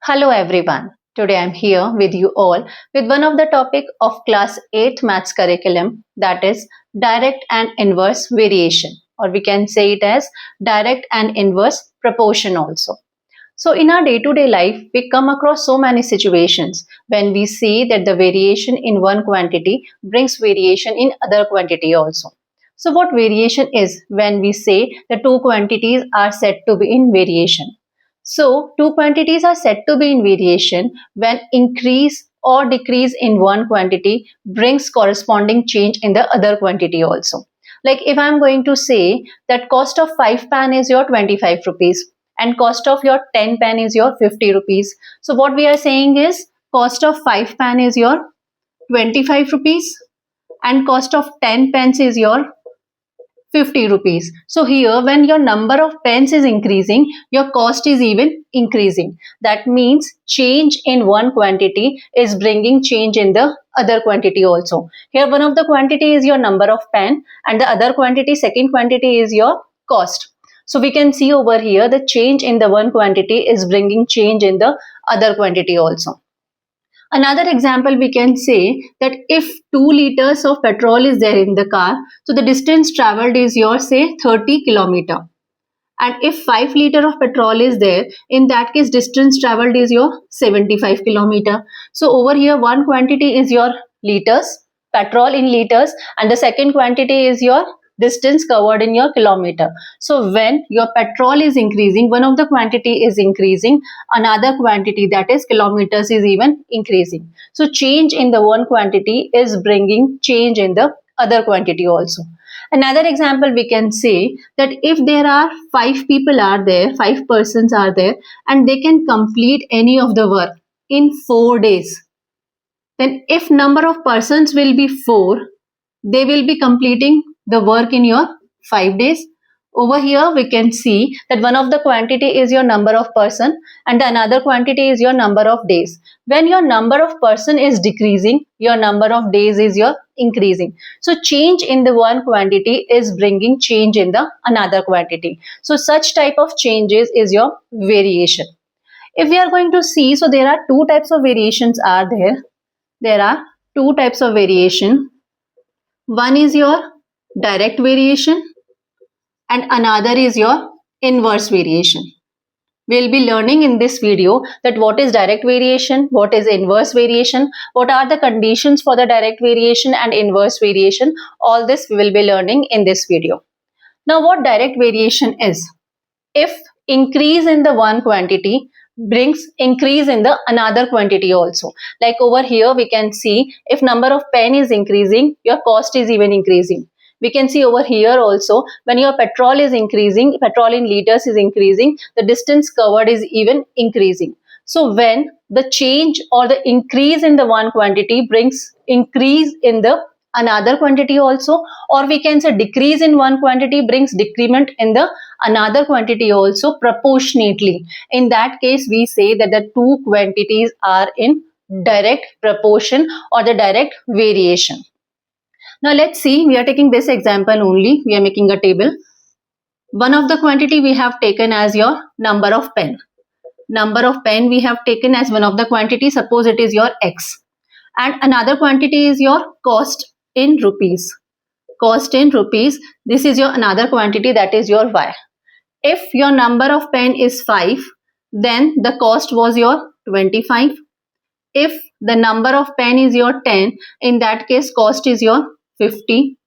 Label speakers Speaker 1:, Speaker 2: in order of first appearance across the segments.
Speaker 1: Hello everyone. Today I'm here with you all with one of the topic of class 8 maths curriculum, that is direct and inverse variation, or we can say it as direct and inverse proportion also. So in our day-to-day life we come across so many situations when we see that the variation in one quantity brings variation in other quantity also. So what variation is when we say the two quantities are said to be in variation? So, two quantities are said to be in variation when increase or decrease in one quantity brings corresponding change in the other quantity also. Like if I am going to say that cost of 5 pan is your 25 rupees and cost of your 10 pan is your 50 rupees. So what we are saying is cost of 5 pan is your 25 rupees and cost of 10 pence is your 50 rupees. So here when your number of pens is increasing, your cost is even increasing. That means change in one quantity is bringing change in the other quantity also. Here one of the quantity is your number of pen and the other quantity, second quantity is your cost. So we can see over here the change in the one quantity is bringing change in the other quantity also. Another example we can say that if 2 liters of petrol is there in the car, so the distance traveled is your say 30 kilometer. And if 5 liter of petrol is there, in that case distance traveled is your 75 kilometer. So over here one quantity is your liters, petrol in liters, and the second quantity is your distance covered in your kilometer. So when your petrol is increasing, one of the quantity is increasing, another quantity, that is kilometers, is even increasing. So change in the one quantity is bringing change in the other quantity also. Another example we can say that if there are 5 persons are there and they can complete any of the work in 4 days, then if number of persons will be 4, they will be completing the work in your 5 days. Over here we can see that one of the quantity is your number of person and the another quantity is your number of days. When your number of person is decreasing, your number of days is your increasing. So change in the one quantity is bringing change in the another quantity. So such type of changes is your variation. If we are going to see, so there are two types of variations are there. There are two types of variation. One is your direct variation and another is your inverse variation. We'll be learning in this video that what is direct variation, what is inverse variation, what are the conditions for the direct variation and inverse variation. All this we will be learning in this video. Now what direct variation is? If increase in the one quantity brings increase in the another quantity also. Like over here we can see if number of pen is increasing, your cost is even increasing. We can see over here also when your petrol is increasing, petrol in liters is increasing, the distance covered is even increasing. So when the change or the increase in the one quantity brings increase in the another quantity also, or we can say decrease in one quantity brings decrement in the another quantity also proportionately. In that case we say that the two quantities are in direct proportion or the direct variation. Now let's see, we are taking this example only, we are making a table. One of the quantity we have taken as your number of pen. Number of pen we have taken as one of the quantity, suppose it is your x. And another quantity is your cost in rupees. Cost in rupees, this is your another quantity, that is your y. If your number of pen is 5, then the cost was your 25. If the number of pen is your 10, in that case cost is your 50.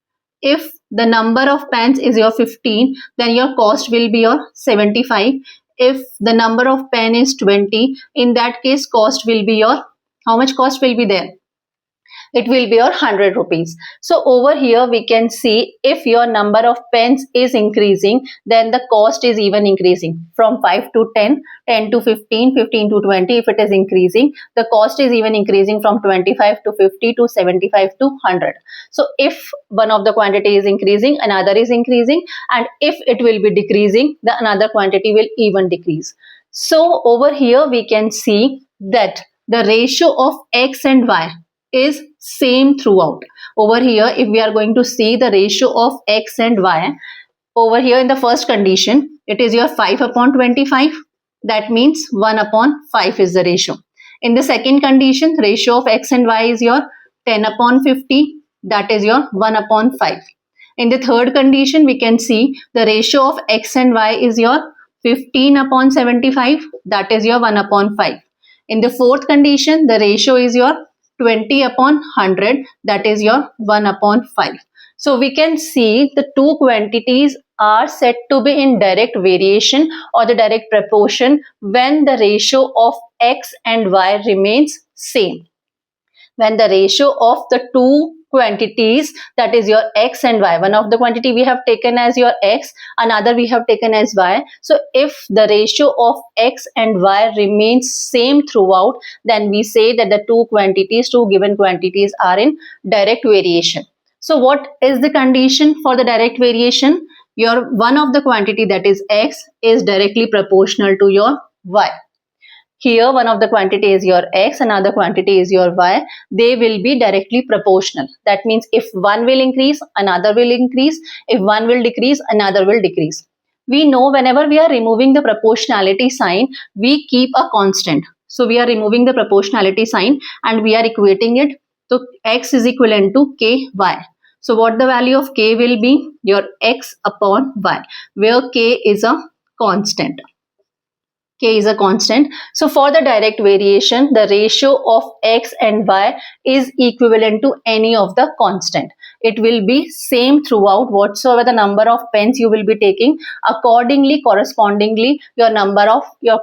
Speaker 1: If the number of pens is your 15, then your cost will be your 75. If the number of pen is 20, in that case cost will be your, how much cost will be there? It will be your 100 rupees. So over here we can see if your number of pens is increasing, then the cost is even increasing from 5 to 10, 10 to 15, 15 to 20. If it is increasing, the cost is even increasing from 25 to 50 to 75 to 100. So if one of the quantity is increasing, another is increasing, and if it will be decreasing, the another quantity will even decrease. So over here we can see that the ratio of x and y is same throughout. Over here if we are going to see the ratio of x and y, over here in the first condition it is your 5 upon 25, That means 1 upon 5 is the ratio. In the second condition, ratio of x and y is your 10 upon 50. That is your 1 upon 5. In the third condition, we can see the ratio of x and y is your 15 upon 75. That is your 1 upon 5. In the fourth condition, the ratio is your 20 upon 100. That is your 1 upon 5. So we can see the two quantities are said to be in direct variation or the direct proportion when the ratio of x and y remains same. When the ratio of the two quantities, that is your x and y, one of the quantity we have taken as your x, another we have taken as y. So if the ratio of x and y remains same throughout, then we say that the two given quantities are in direct variation. So what is the condition for the direct variation? Your one of the quantity, that is x, is directly proportional to your y. Here one of the quantity is your x, another quantity is your y. They will be directly proportional. That means if one will increase, another will increase. If one will decrease, another will decrease. We know whenever we are removing the proportionality sign, we keep a constant. So we are removing the proportionality sign and we are equating it to x is equivalent to ky. So what the value of k will be? Your x upon y, where k is a constant. K is a constant. So for the direct variation, the ratio of x and y is equivalent to any of the constant. It will be same throughout. Whatsoever the number of pens you will be taking, accordingly, correspondingly, your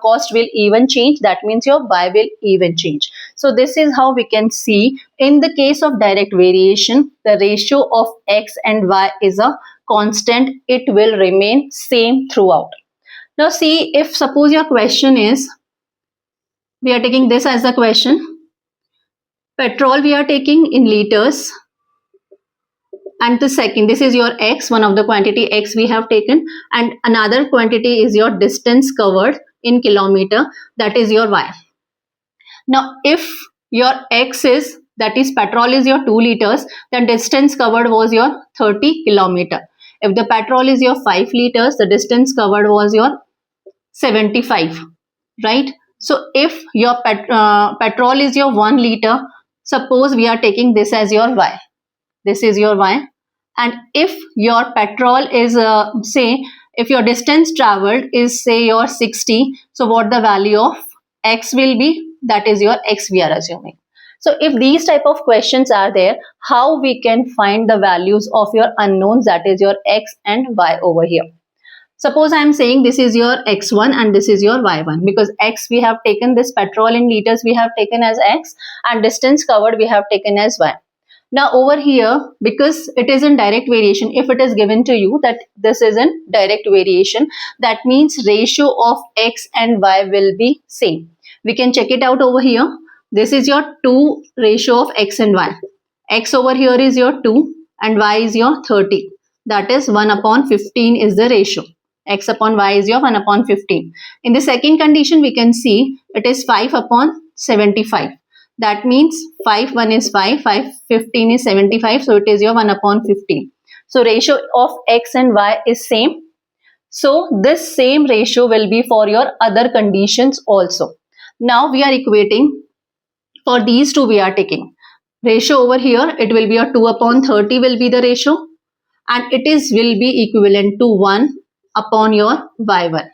Speaker 1: cost will even change. That means your y will even change. So this is how we can see in the case of direct variation, the ratio of x and y is a constant. It will remain same throughout. Now see, if suppose your question is, we are taking this as the question, petrol we are taking in liters, and the second, this is your x, one of the quantity x we have taken, and another quantity is your distance covered in kilometer, that is your y. Now if your x is, that is petrol is your 2 liters, then distance covered was your 30 kilometer. If the petrol is your 5 liters, the distance covered was your 75, right? So if your petrol is your 1 liter, suppose we are taking this as your y, this is your y, and if your petrol is say, if your distance traveled is say your 60, so what the value of x will be? That is your x we are assuming. So if these type of questions are there, how we can find the values of your unknowns, that is your x and y over here? Suppose I am saying this is your x1 and this is your y1, because x we have taken, this petrol in liters we have taken as x, and distance covered we have taken as y. Now over here, because it is in direct variation, if it is given to you that this is in direct variation, that means ratio of x and y will be same. We can check it out over here. This is your 2 ratio of x and y. X over here is your 2 and y is your 30. That is 1 upon 15 is the ratio. X upon y is your 1 upon 15. In the second condition, we can see it is 5 upon 75. That means 5 1 is 5, 5 15 is 75. So it is your 1 upon 15. So ratio of x and y is same. So this same ratio will be for your other conditions also. Now we are equating for these two we are taking. Ratio over here, it will be a 2 upon 30 will be the ratio, and it is will be equivalent to 1 upon your y1.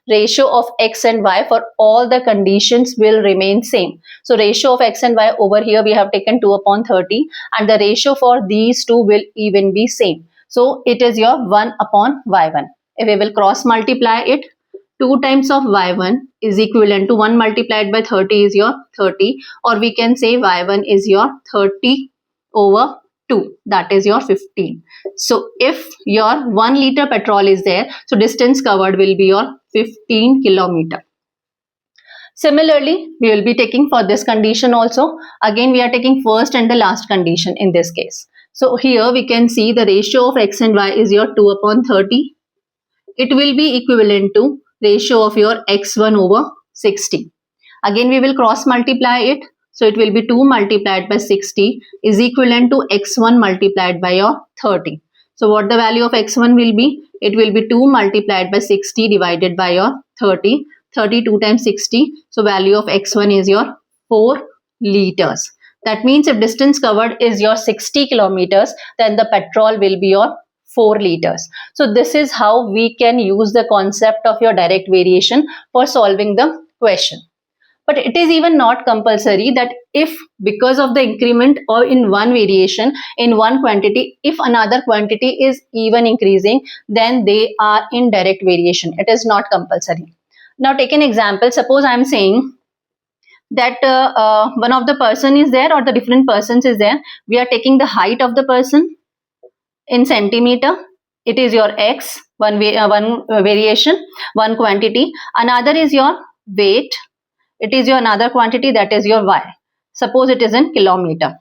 Speaker 1: Ratio of x and y for all the conditions will remain same. So ratio of x and y over here we have taken 2 upon 30, and the ratio for these two will even be same. So it is your 1 upon y1. If we will cross multiply it, 2 times of y1 is equivalent to 1 multiplied by 30 is your 30, or we can say y1 is your 30 over 2, that is your 15. So if your 1 liter petrol is there, so distance covered will be your 15 kilometer. Similarly, we will be taking for this condition also. Again, we are taking first and the last condition in this case. So here we can see the ratio of x and y is your 2 upon 30. It will be equivalent to ratio of your x1 over 60. Again, we will cross multiply it. So it will be 2 multiplied by 60 is equivalent to x1 multiplied by your 30. So what the value of x1 will be? It will be 2 multiplied by 60 divided by your 30. 32 times 60. So value of x1 is your 4 liters. That means if distance covered is your 60 kilometers, then the petrol will be your 4 liters. So this is how we can use the concept of your direct variation for solving the question. But it is even not compulsory that if because of the increment or in one variation in one quantity, if another quantity is even increasing, then they are in direct variation. It is not compulsory. Now take an example. Suppose I am saying that one of the person is there or the different persons is there. We are taking the height of the person in centimeter. It is your x, one variation, one quantity. Another is your weight. It is your another quantity, that is your y. Suppose it is in kilometer.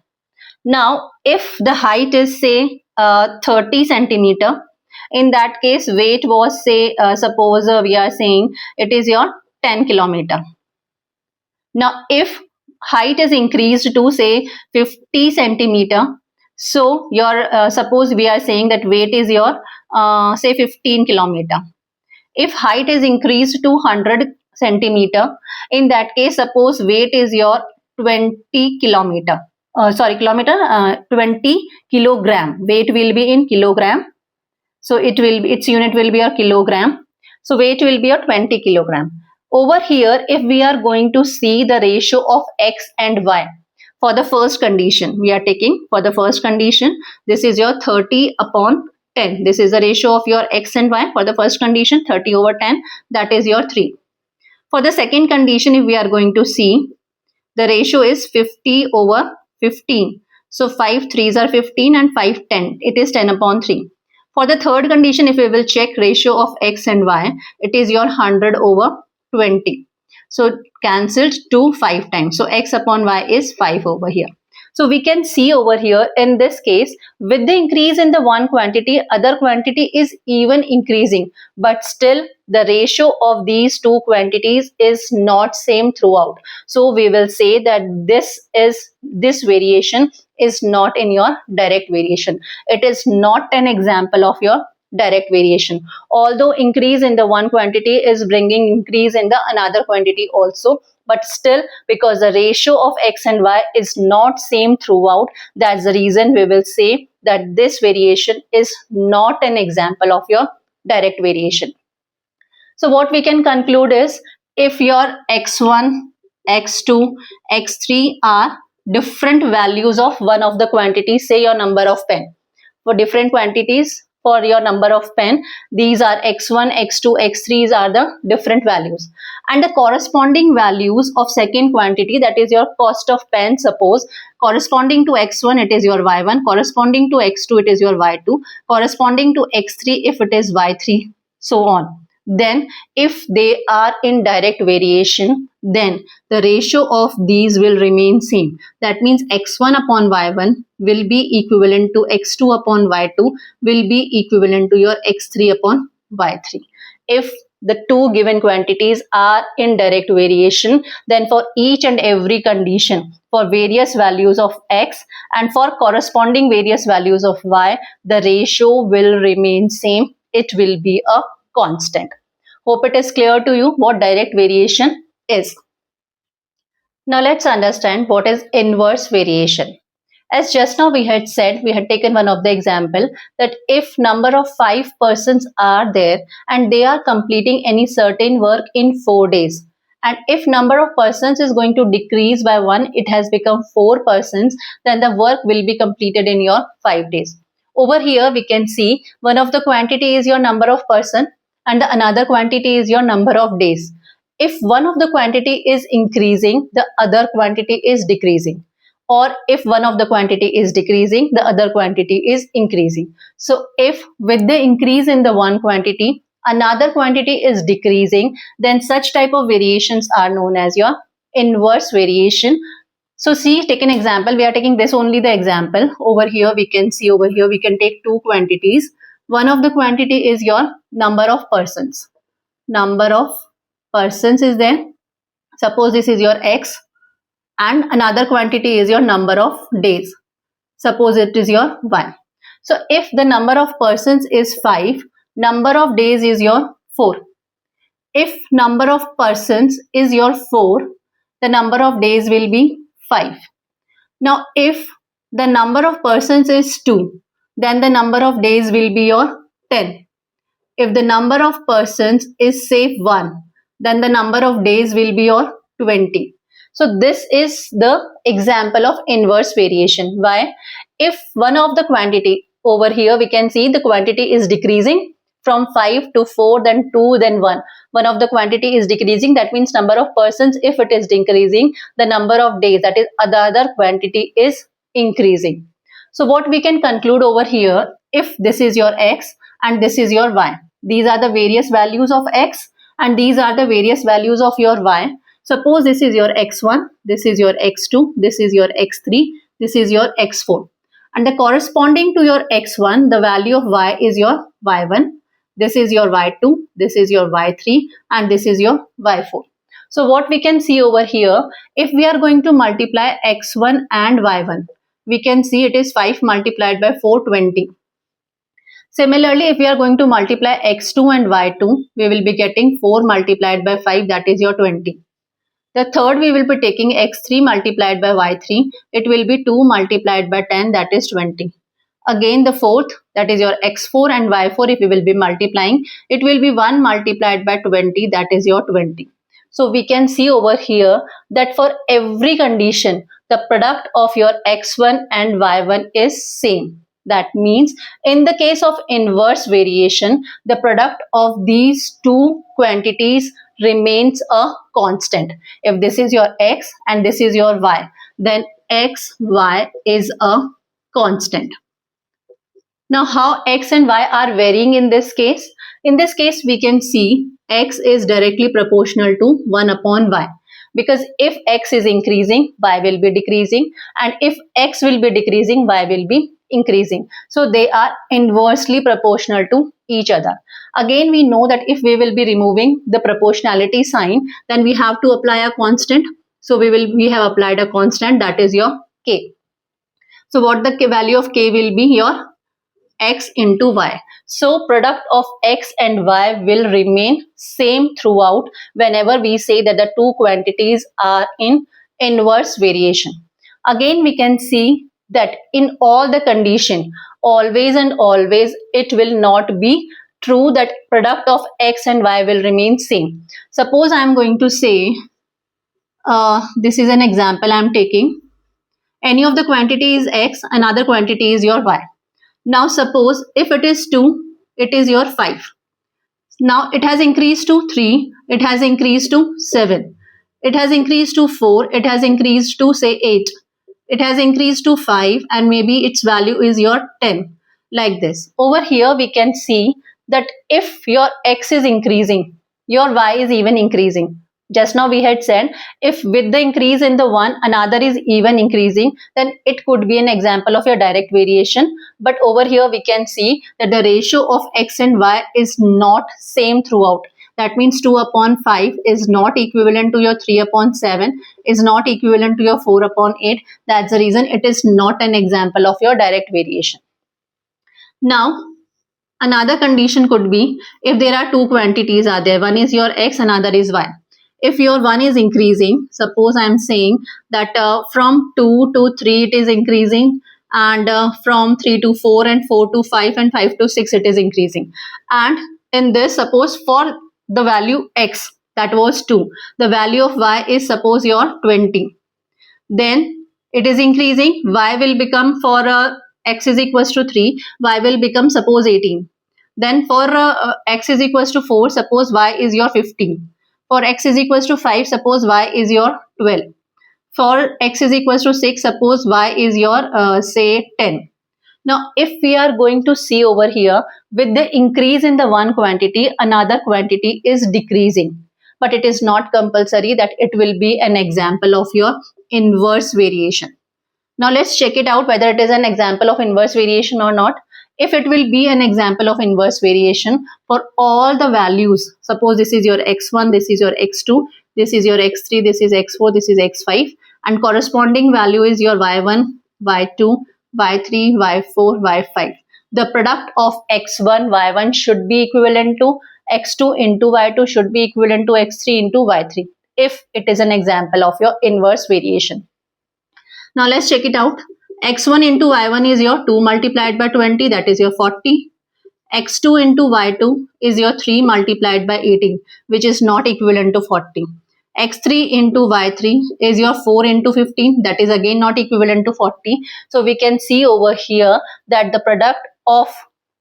Speaker 1: Now, if the height is say 30 centimeter, in that case weight was say suppose we are saying it is your 10 kilometer. Now, if height is increased to say 50 centimeter, so your suppose we are saying that weight is your say 15 kilometer. If height is increased to 100 centimeter, in that case suppose weight is your 20 kilometer. Kilometer, 20 kilogram. Weight will be in kilogram. So it will be, its unit will be a kilogram. So weight will be a 20 kilogram. Over here, if we are going to see the ratio of x and y, for the first condition, we are taking for the first condition, this is your 30 upon 10. This is the ratio of your x and y for the first condition, 30 over 10, that is your 3. For the second condition, if we are going to see, the ratio is 50 over 15. So 5 3s are 15 and 5 10. It is 10 upon 3. For the third condition, if we will check ratio of x and y, it is your 100 over 20. So cancelled to 5 times. So x upon y is 5 over here. So we can see over here in this case, with the increase in the one quantity, other quantity is even increasing, but still the ratio of these two quantities is not same throughout. So we will say that this variation is not in your direct variation. It is not an example of your direct variation. Although increase in the one quantity is bringing increase in the another quantity also, but still because the ratio of x and y is not same throughout, that's the reason we will say that this variation is not an example of your direct variation. So what we can conclude is, if your x1, x2, x3 are different values of one of the quantities, say your number of pen, for different quantities for your number of pen, these are x1, x2, x3s are the different values, and the corresponding values of second quantity, that is your cost of pen, suppose corresponding to x1 it is your y1, corresponding to x2 it is your y2, corresponding to x3 if it is y3, so on. Then if they are in direct variation, then the ratio of these will remain same. That means x1 upon y1 will be equivalent to x2 upon y2 will be equivalent to your x3 upon y3. If the two given quantities are in direct variation, then for each and every condition, for various values of x and for corresponding various values of y, the ratio will remain same. It will be a constant. Hope it is clear to you what direct variation is. Now let's understand what is inverse variation. As just now we had said, we had taken one of the example that if number of 5 persons are there and they are completing any certain work in 4 days, and if number of persons is going to decrease by 1, it has become 4 persons, then the work will be completed in your 5 days. Over here we can see one of the quantity is your number of person and the another quantity is your number of days. If one of the quantity is increasing, the other quantity is decreasing, or if one of the quantity is decreasing, the other quantity is increasing. So if with the increase in the one quantity, another quantity is decreasing, then such type of variations are known as your inverse variation. So see, take an example. We are taking this only the example. Over here we can see, over here we can take two quantities. One of the quantity is your number of persons. Number of persons is there. Suppose this is your x, and another quantity is your number of days. Suppose it is your y. So if the number of persons is 5, number of days is your 4. if number of persons is your 4, the number of days will be 5. Now, if the number of persons is 2, then the number of days will be your 10. If the number of persons is say 1, then the number of days will be your 20. So this is the example of inverse variation. Why? If one of the quantity, over here we can see the quantity is decreasing from 5 to 4, then 2, then 1. One of the quantity is decreasing, that means number of persons, if it is decreasing, the number of days, that is the other quantity, is increasing. So what we can conclude over here, if this is your x and this is your y, these are the various values of x and these are the various values of your y. Suppose this is your x1, this is your x2, this is your x3, this is your x4. And the corresponding to your x1, the value of y is your y1, this is your y2, this is your y3, and this is your y4. So what we can see over here, if we are going to multiply x1 and y1, we can see it is 5 multiplied by 4, 20. Similarly, if we are going to multiply x2 and y2, we will be getting 4 multiplied by 5, that is your 20. The third, we will be taking x3 multiplied by y3, it will be 2 multiplied by 10, that is 20. Again the fourth, that is your x4 and y4, if we will be multiplying, it will be 1 multiplied by 20, that is your 20. So we can see over here that for every condition, the product of your x1 and y1 is same. That means in the case of inverse variation, the product of these two quantities remains a constant. If this is your x and this is your y, then x, y is a constant. Now, how x and y are varying in this case? In this case, we can see x is directly proportional to 1 upon y. Because if x is increasing, y will be decreasing. And if x will be decreasing, y will be increasing. So, they are inversely proportional to each other. Again, we know that if we will be removing the proportionality sign, then we have to apply a constant. So, we have applied a constant, that is your k. So, what the value of k will be? Your x into y. So product of x and y will remain same throughout whenever we say that the two quantities are in inverse variation. Again, we can see that in all the condition, always and always it will not be true that product of x and y will remain same. Suppose I am going to say, this is an example I am taking. Any of the quantity is x, another quantity is your y. Now suppose if it is 2, it is your 5. Now it has increased to 3, it has increased to 7. It has increased to 4, it has increased to say 8. It has increased to 5 and maybe its value is your 10. Like this. Over here we can see that if your x is increasing, your y is even increasing. Just now we had said if with the increase in the one another is even increasing, then it could be an example of your direct variation. But over here we can see that the ratio of x and y is not same throughout. That means 2 upon 5 is not equivalent to your 3 upon 7, is not equivalent to your 4 upon 8. That's the reason it is not an example of your direct variation. Now, another condition could be if there are two quantities are there, one is your x, another is y. If your 1 is increasing, suppose I am saying that from 2 to 3 it is increasing, and from 3 to 4 and 4 to 5 and 5 to 6 it is increasing. And in this, suppose for the value x, that was 2, the value of y is suppose your 20. Then it is increasing, y will become for x is equals to 3, y will become suppose 18. Then for x is equals to 4, suppose y is your 15. For x is equals to 5, suppose y is your 12. For x is equals to 6, suppose y is your say 10. Now, if we are going to see over here, with the increase in the one quantity, another quantity is decreasing. But it is not compulsory that it will be an example of your inverse variation. Now, let's check it out whether it is an example of inverse variation or not. If it will be an example of inverse variation for all the values, suppose this is your x1, this is your x2, this is your x3, this is x4, this is x5, and corresponding value is your y1, y2, y3, y4, y5. The product of x1, y1 should be equivalent to x2 into y2 should be equivalent to x3 into y3 if it is an example of your inverse variation. Now let's check it out. X1 into y1 is your 2 multiplied by 20, that is your 40. X2 into y2 is your 3 multiplied by 18, which is not equivalent to 40. X3 into y3 is your 4 into 15, that is again not equivalent to 40. So we can see over here that the product of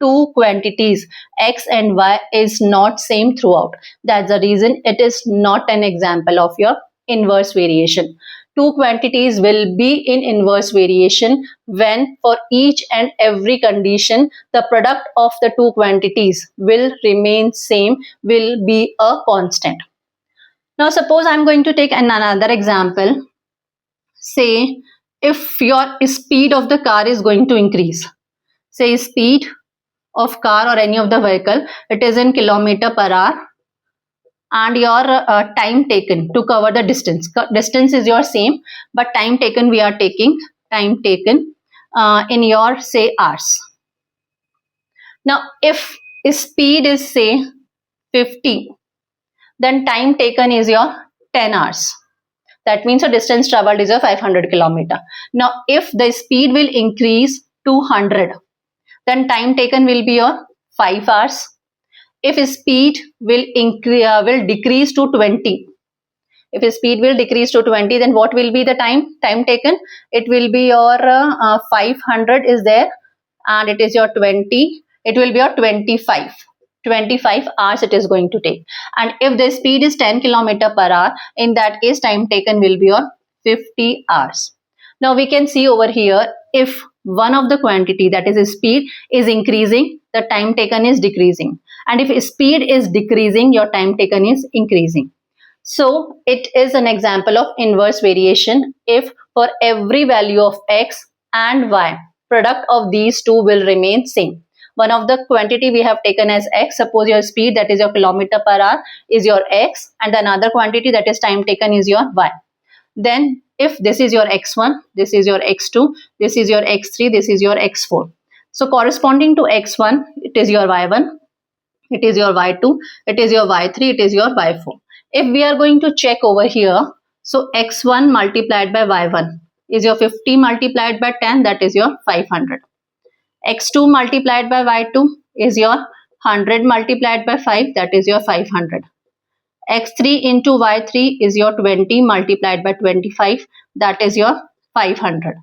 Speaker 1: two quantities x and y is not same throughout. That's the reason it is not an example of your inverse variation. Two quantities will be in inverse variation when for each and every condition the product of the two quantities will remain same, will be a constant. Now suppose I'm going to take another example. Say if your speed of the car is going to increase. Say speed of car or any of the vehicle, it is in kilometer per hour, and your time taken to cover the distance. Distance is your same, but time taken we are taking time taken in your say hours. Now if speed is say 50, then time taken is your 10 hours. That means the distance traveled is a 500 kilometer. Now if the speed will increase to 100, then time taken will be your 5 hours. If speed will decrease to 20, if speed will decrease to 20, then what will be the time taken? It will be your 500 is there, and it is your 20, it will be your 25 hours it is going to take. And if the speed is 10 kilometer per hour, in that case time taken will be your 50 hours. Now we can see over here, if one of the quantity, that is speed, is increasing, the time taken is decreasing, and if speed is decreasing, your time taken is increasing. So it is an example of inverse variation if for every value of x and y, product of these two will remain same. One of the quantity we have taken as x, suppose your speed, that is your kilometer per hour, is your x, and another quantity, that is time taken, is your y. Then if this is your x1, this is your x2, this is your x3, this is your x4. So corresponding to x1, it is your y1, it is your y2, it is your y3, it is your y4. If we are going to check over here, so x1 multiplied by y1 is your 50 multiplied by 10, that is your 500. x2 multiplied by y2 is your 100 multiplied by 5, that is your 500. x3 into y3 is your 20 multiplied by 25, that is your 500.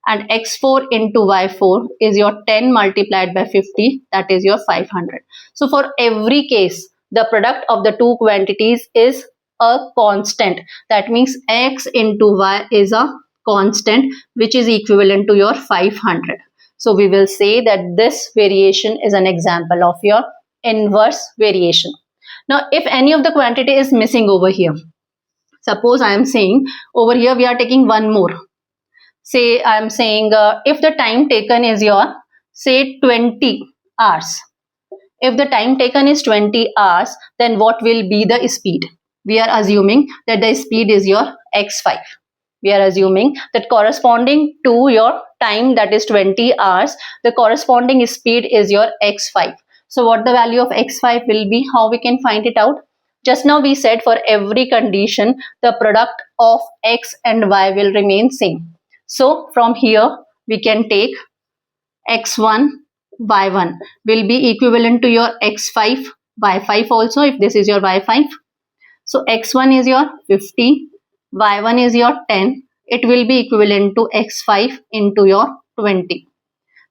Speaker 1: And x4 into y4 is your 10 multiplied by 50, that is your 500. So for every case, the product of the two quantities is a constant. That means x into y is a constant, which is equivalent to your 500. So we will say that this variation is an example of your inverse variation. Now if any of the quantity is missing over here, suppose I am saying over here we are taking one more. Say I am saying if the time taken is your say 20 hours. If the time taken is 20 hours, then what will be the speed? We are assuming that the speed is your x5. We are assuming that corresponding to your time, that is 20 hours, the corresponding speed is your x5. So what the value of x5 will be, how we can find it out? Just now we said for every condition, the product of x and y will remain same. So from here, we can take x1, y1 will be equivalent to your x5, y5 also, if this is your y5. So x1 is your 50, y1 is your 10. It will be equivalent to x5 into your 20.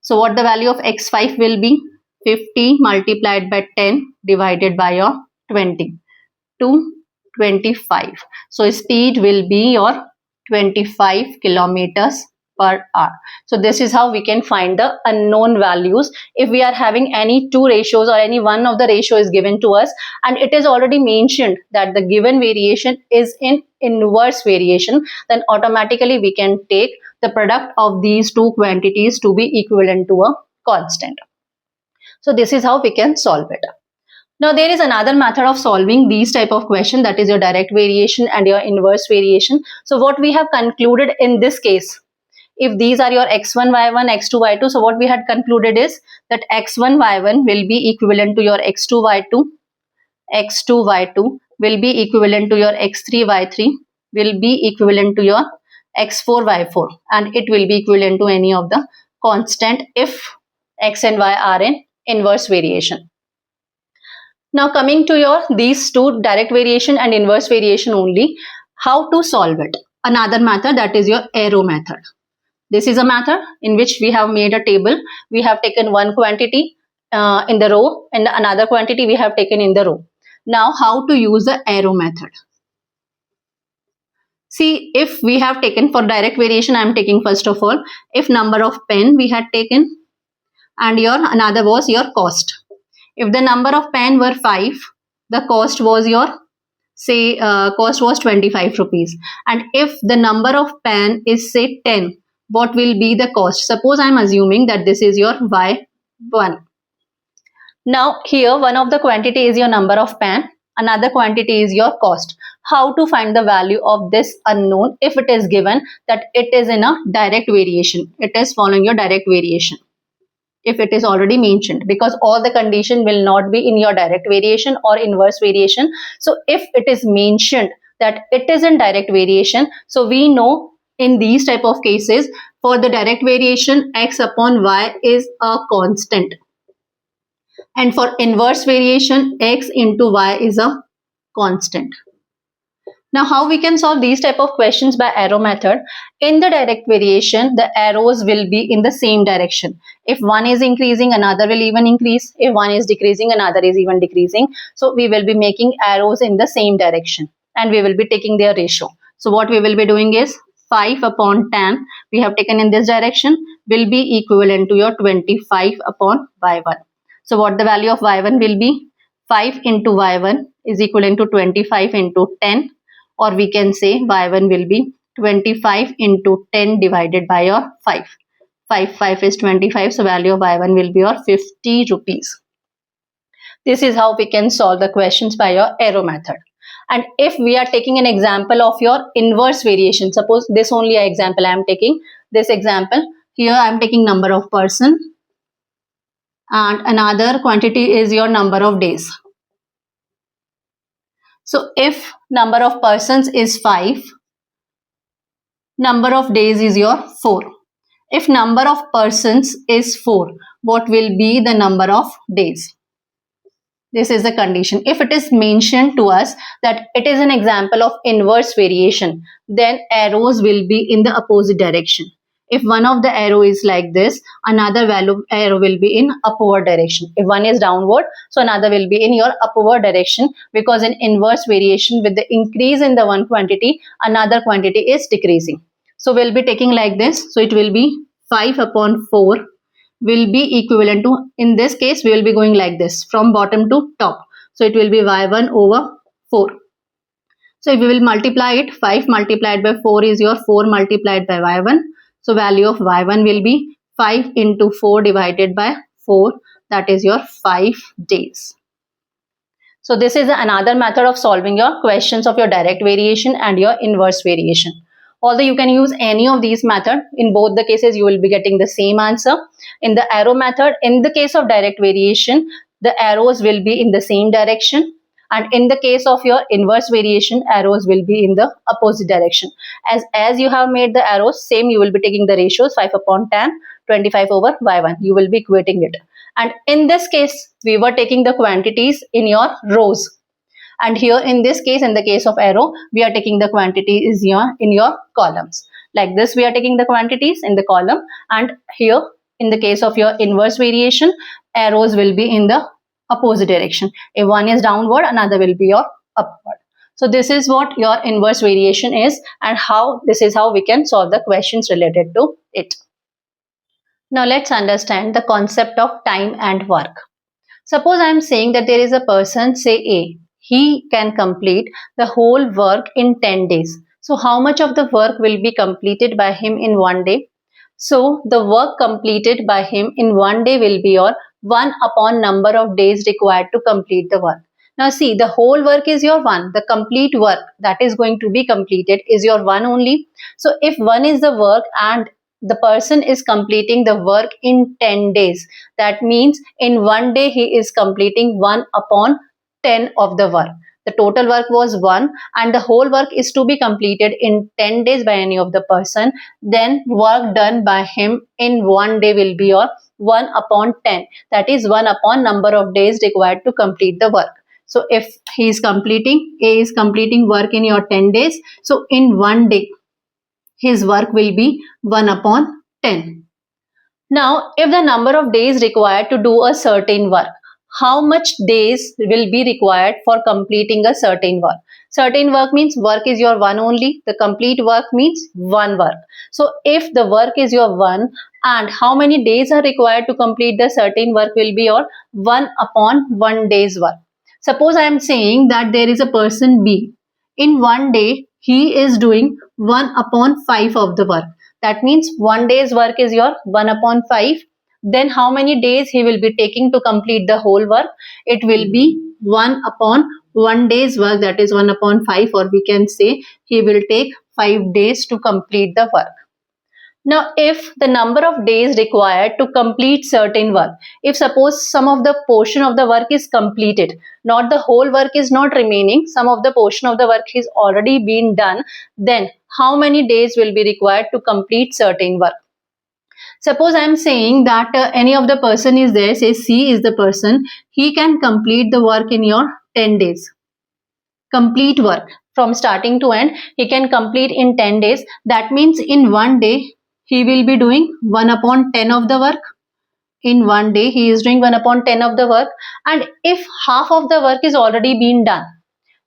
Speaker 1: So what the value of x5 will be? 50 multiplied by 10 divided by your 20 to 25. So speed will be your 25 kilometers per hour. So this is how we can find the unknown values if we are having any two ratios or any one of the ratio is given to us and it is already mentioned that the given variation is in inverse variation, then automatically we can take the product of these two quantities to be equivalent to a constant. So this is how we can solve it. Now there is another method of solving these type of question, that is your direct variation and your inverse variation. So what we have concluded in this case, if these are your x1, y1, x2, y2, so what we had concluded is that x1, y1 will be equivalent to your x2, y2 x2 y2 will be equivalent to your x3 y3 will be equivalent to your x4 y4, and it will be equivalent to any of the constant if x and y are in inverse variation. Now coming to your these two, direct variation and inverse variation only, how to solve it? Another method, that is your arrow method. This is a method in which we have made a table. We have taken one quantity in the row and another quantity we have taken in the row. Now how to use the arrow method? See, if we have taken for direct variation, I am taking first of all, if number of pen we had taken and your another was your cost. If the number of pen were 5, the cost was your cost was 25 rupees. And if the number of pen is say 10, what will be the cost? Suppose I am assuming that this is your y1. Now here one of the quantity is your number of pen, another quantity is your cost. How to find the value of this unknown if it is given that it is in a direct variation? It is following your direct variation. If it is already mentioned, because all the condition will not be in your direct variation or inverse variation. So if it is mentioned that it is in direct variation, so we know in these type of cases for the direct variation x upon y is a constant, and for inverse variation x into y is a constant. Now how we can solve these type of questions by arrow method? In the direct variation, the arrows will be in the same direction. If one is increasing, another will even increase. If one is decreasing, another is even decreasing. So we will be making arrows in the same direction and we will be taking their ratio. So what we will be doing is 5 upon 10 we have taken in this direction will be equivalent to your 25 upon y1. So what the value of y1 will be? 5 into y1 is equivalent to 25 into 10, or we can say y1 will be 25 into 10 divided by your 5. 5 is 25, so value of y1 will be your 50 rupees. This is how we can solve the questions by your arrow method. And if we are taking an example of your inverse variation, suppose this only an example I am taking, this example, here I am taking number of person and another quantity is your number of days. So if number of persons is 5, number of days is your 4. If number of persons is 4, what will be the number of days? This is the condition. If it is mentioned to us that it is an example of inverse variation, then arrows will be in the opposite direction. If one of the arrow is like this, another arrow will be in upward direction. If one is downward, so another will be in your upward direction, because in inverse variation, with the increase in the one quantity, another quantity is decreasing. So we'll be taking like this. So it will be 5 upon 4 will be equivalent to, in this case we will be going like this from bottom to top. So it will be y1 over 4. So if we will multiply it, 5 multiplied by 4 is your 4 multiplied by y1. So value of y1 will be 5 into 4 divided by 4, that is your 5 days. So this is another method of solving your questions of your direct variation and your inverse variation. Although you can use any of these methods, in both the cases you will be getting the same answer. In the arrow method, in the case of direct variation, the arrows will be in the same direction, and in the case of your inverse variation, arrows will be in the opposite direction. As you have made the arrows same, you will be taking the ratios 5 upon 10, 25 over y1. You will be equating it. And in this case, we were taking the quantities in your rows. And here in this case, in the case of arrow, we are taking the quantities in your columns. Like this, we are taking the quantities in the column, and here in the case of your inverse variation, arrows will be in the opposite direction. If one is downward, another will be your upward. So this is what your inverse variation is, and this is how we can solve the questions related to it. Now let's understand the concept of time and work. Suppose I am saying that there is a person, say A. He can complete the whole work in 10 days. So how much of the work will be completed by him in one day? So the work completed by him in one day will be your 1 upon number of days required to complete the work. Now see, the whole work is your 1. The complete work that is going to be completed is your 1 only. So if 1 is the work and the person is completing the work in 10 days, that means in one day he is completing 1 upon 10 of the work. The total work was 1 and the whole work is to be completed in 10 days by any of the person. Then work done by him in 1 day will be your 1 upon 10. That is 1 upon number of days required to complete the work. So if A is completing work in your 10 days. So in 1 day, his work will be 1 upon 10. Now, if the number of days required to do a certain work, how much days will be required for completing a certain work? Certain work means work is your one only. The complete work means one work. So if the work is your one and how many days are required to complete the certain work will be your 1 upon 1 day's work. Suppose I am saying that there is a person B. In 1 day, he is doing 1 upon 5 of the work. That means 1 day's work is your 1 upon 5. Then how many days he will be taking to complete the whole work? It will be 1 upon 1 day's work, that is 1 upon 5, or we can say he will take 5 days to complete the work. Now, if the number of days required to complete certain work, if suppose some of the portion of the work is completed, not the whole work is not remaining, some of the portion of the work is already been done, then how many days will be required to complete certain work? Suppose I am saying that any of the person is there, say C is the person, he can complete the work in your 10 days. Complete work from starting to end, he can complete in 10 days. That means in 1 day, he will be doing 1 upon 10 of the work. In 1 day, he is doing 1 upon 10 of the work. And if half of the work is already been done,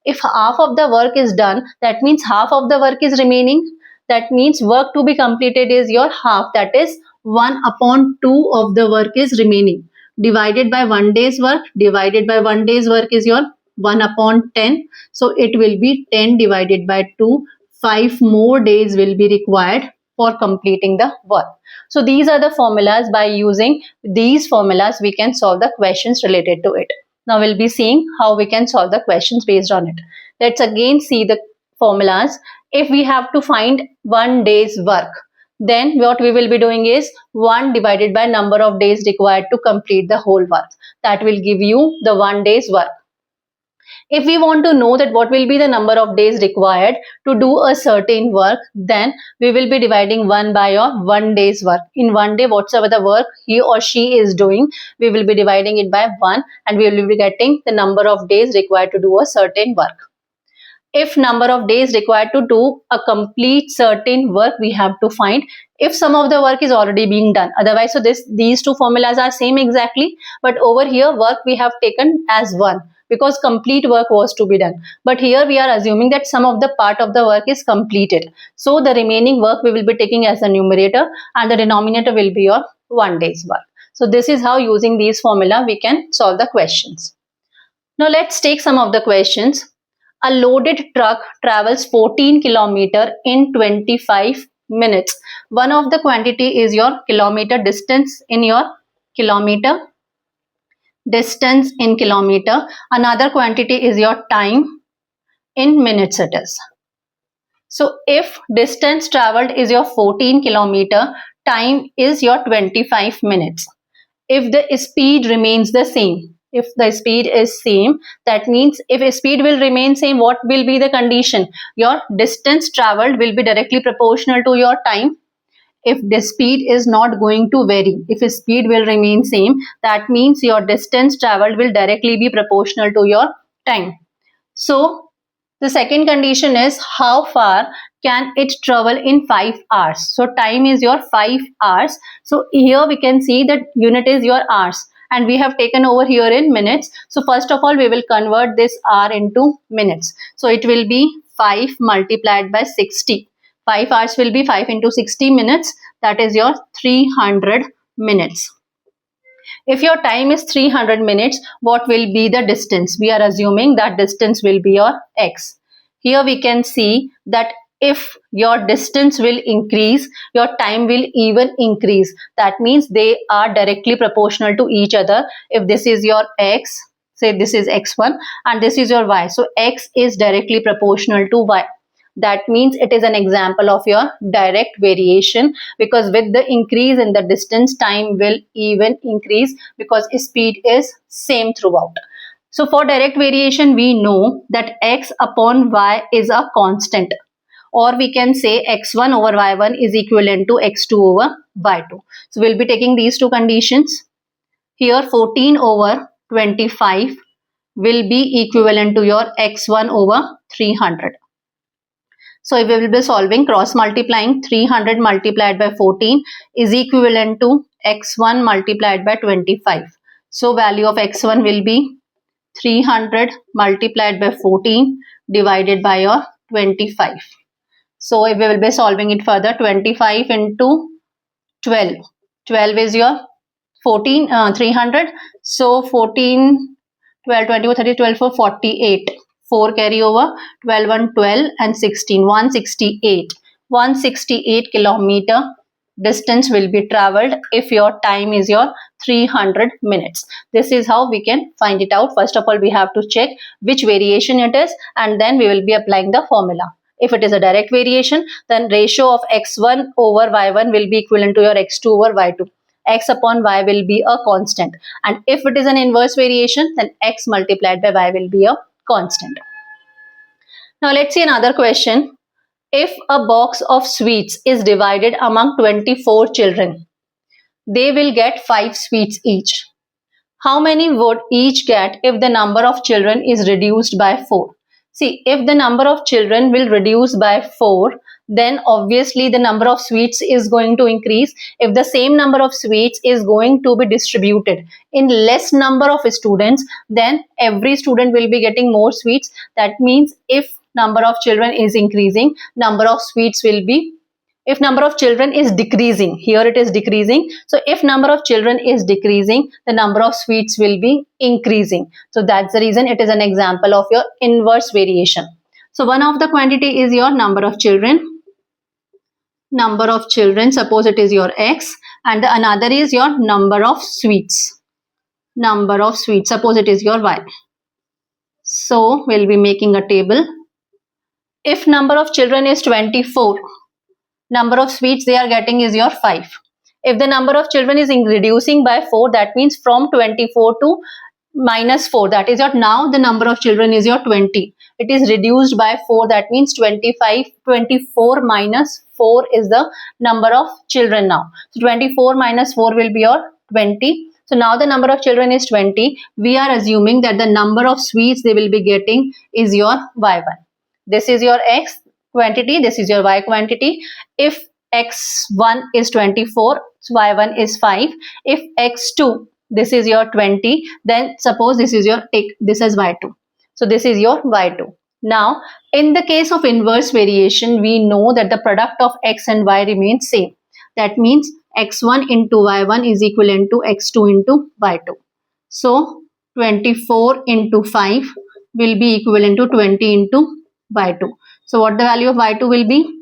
Speaker 1: if half of the work is done, that means half of the work is remaining. That means work to be completed is your half, that is 1 upon 2 of the work is remaining. Divided by 1 day's work, divided by 1 day's work is your 1 upon 10. So it will be 10 divided by 2. 5 more days will be required for completing the work. So these are the formulas. By using these formulas, we can solve the questions related to it. Now we'll be seeing how we can solve the questions based on it. Let's again see the formulas. If we have to find 1 day's work, then what we will be doing is 1 divided by number of days required to complete the whole work. That will give you the 1 day's work. If we want to know that what will be the number of days required to do a certain work, then we will be dividing 1 by your 1 day's work. In 1 day, whatsoever the work he or she is doing, we will be dividing it by 1 and we will be getting the number of days required to do a certain work. If number of days required to do a complete certain work, we have to find if some of the work is already being done. Otherwise, so these two formulas are same exactly, but over here work we have taken as 1 because complete work was to be done. But here we are assuming that some of the part of the work is completed. So the remaining work we will be taking as a numerator and the denominator will be your 1 day's work. So this is how using these formula we can solve the questions. Now let's take some of the questions. A loaded truck travels 14 km in 25 minutes. One of the quantity is your kilometer distance in your kilometer. Distance in kilometer. Another quantity is your time in minutes it is. So if distance traveled is your 14 km, time is your 25 minutes. If the speed remains the same, if the speed is same, that means if speed will remain same, what will be the condition? Your distance traveled will be directly proportional to your time. If the speed is not going to vary, if speed will remain same, that means your distance traveled will directly be proportional to your time. So the second condition is how far can it travel in 5 hours. So time is your 5 hours. So here we can see that unit is your hours and we have taken over here in minutes. So first of all we will convert this hour into minutes. So it will be 5 multiplied by 60. 5 hours will be 5 into 60 minutes, that is your 300 minutes. If your time is 300 minutes, what will be the distance? We are assuming that distance will be your x. Here we can see that if your distance will increase, your time will even increase. That means they are directly proportional to each other. If this is your x, say this is x1 and this is your y. So x is directly proportional to y. That means it is an example of your direct variation because with the increase in the distance, time will even increase because speed is same throughout. So for direct variation, we know that x upon y is a constant, or we can say x1 over y1 is equivalent to x2 over y2. So we'll be taking these two conditions. Here 14 over 25 will be equivalent to your x1 over 300. So we will be solving, cross multiplying. 300 multiplied by 14 is equivalent to x1 multiplied by 25. So value of x1 will be 300 multiplied by 14 divided by your 25. So we will be solving it further. 25 into 12. 12 is your 300. So 14, 12, 24, 30, 12 for 48. 4 carry over, 12, 1, 12 and 16, 168. 168 kilometer distance will be traveled if your time is your 300 minutes. This is how we can find it out. First of all, we have to check which variation it is, and then we will be applying the formula. If it is a direct variation, then ratio of x1 over y1 will be equivalent to your x2 over y2. X upon y will be a constant. And if it is an inverse variation, then x multiplied by y will be a constant. Now let's see another question. If a box of sweets is divided among 24 children, they will get 5 sweets each. How many would each get if the number of children is reduced by 4? See, if the number of children will reduce by 4, then obviously the number of sweets is going to increase. If the same number of sweets is going to be distributed in less number of students, then every student will be getting more sweets. That means if number of children is increasing, number of sweets will be, if number of children is decreasing, here it is decreasing. So if number of children is decreasing, the number of sweets will be increasing. So that's the reason it is an example of your inverse variation. So one of the quantity is your number of children. Number of children, suppose it is your x, and the another is your number of sweets. Number of sweets, suppose it is your y. So we'll be making a table. If number of children is 24, number of sweets they are getting is your 5. If the number of children is reducing by 4, that means from 24 to minus 4, that is your, now the number of children is your 20. It is reduced by 4, that means 25. 24 minus 4 is the number of children now. So 24 minus 4 will be your 20. So now the number of children is 20. We are assuming that the number of sweets they will be getting is your y1. This is your x quantity, this is your y quantity. If x1 is 24, y1 is 5. If x2, this is your 20, then suppose this is your, take this as y2. So this is your y2. Now in the case of inverse variation, we know that the product of x and y remains same. That means x1 into y1 is equivalent to x2 into y2. So 24 into 5 will be equivalent to 20 into y2. So what the value of y2 will be?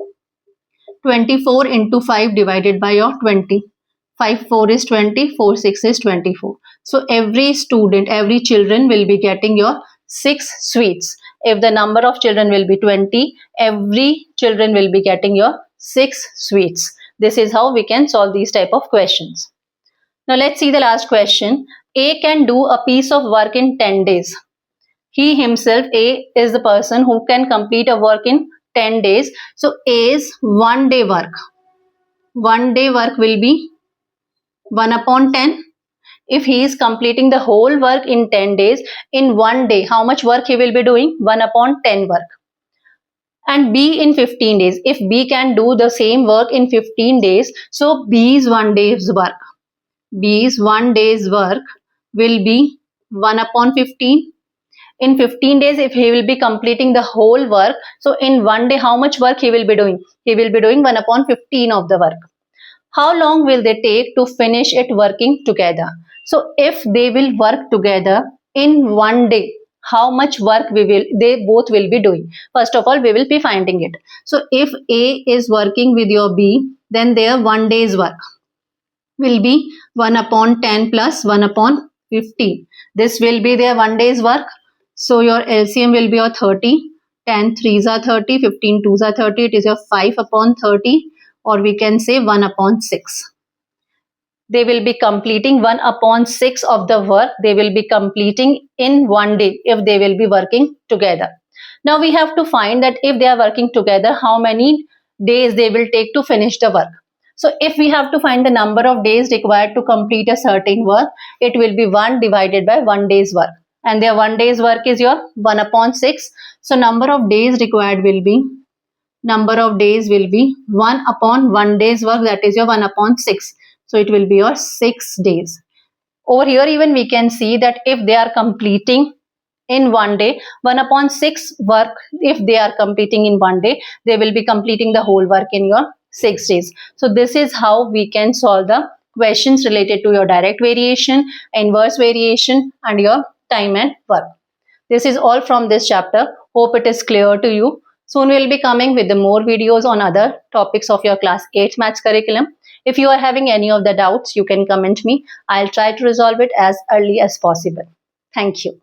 Speaker 1: 24 into 5 divided by your 20. 5 4 is 20, 4 6 is 24. So every student, every children will be getting your 6 sweets. If the number of children will be 20, every children will be getting your 6 sweets. This is how we can solve these type of questions. Now let's see the last question. A can do a piece of work in 10 days. He himself, A is the person who can complete a work in 10 days. So A's 1 day work. 1 day work will be 1 upon 10. If he is completing the whole work in 10 days, in 1 day, how much work he will be doing? 1 upon 10 work. And B in 15 days. If B can do the same work in 15 days, so B's 1 day's work. B's 1 day's work will be 1 upon 15. In 15 days, if he will be completing the whole work, so in 1 day, how much work he will be doing? He will be doing 1 upon 15 of the work. How long will they take to finish it working together? So if they will work together in 1 day, how much work they both will be doing? First of all, we will be finding it. So if A is working with your B, then their 1 day's work will be 1 upon 10 plus 1 upon 15. This will be their 1 day's work. So your LCM will be your 30. 10 3s are 30, 15 2s are 30. It is your 5 upon 30, or we can say 1 upon 6. they will be completing 1 upon 6 of the work they will be completing in one day if they will be working together. Now we have to find that if they are working together, how many days they will take to finish the work. So if we have to find the number of days required to complete a certain work, it will be 1 divided by 1 day's work. And their 1 day's work is your 1 upon 6. So number of days required will be 1 upon 1 day's work, that is your 1 upon 6. So it will be your 6 days. Over here even we can see that if they are completing in one day, 1 upon 6 work, if they are completing in one day, they will be completing the whole work in your 6 days. So this is how we can solve the questions related to your direct variation, inverse variation and your time and work. This is all from this chapter. Hope it is clear to you. Soon we will be coming with the more videos on other topics of your class 8 maths curriculum. If you are having any of the doubts, you can comment me. I'll try to resolve it as early as possible. Thank you.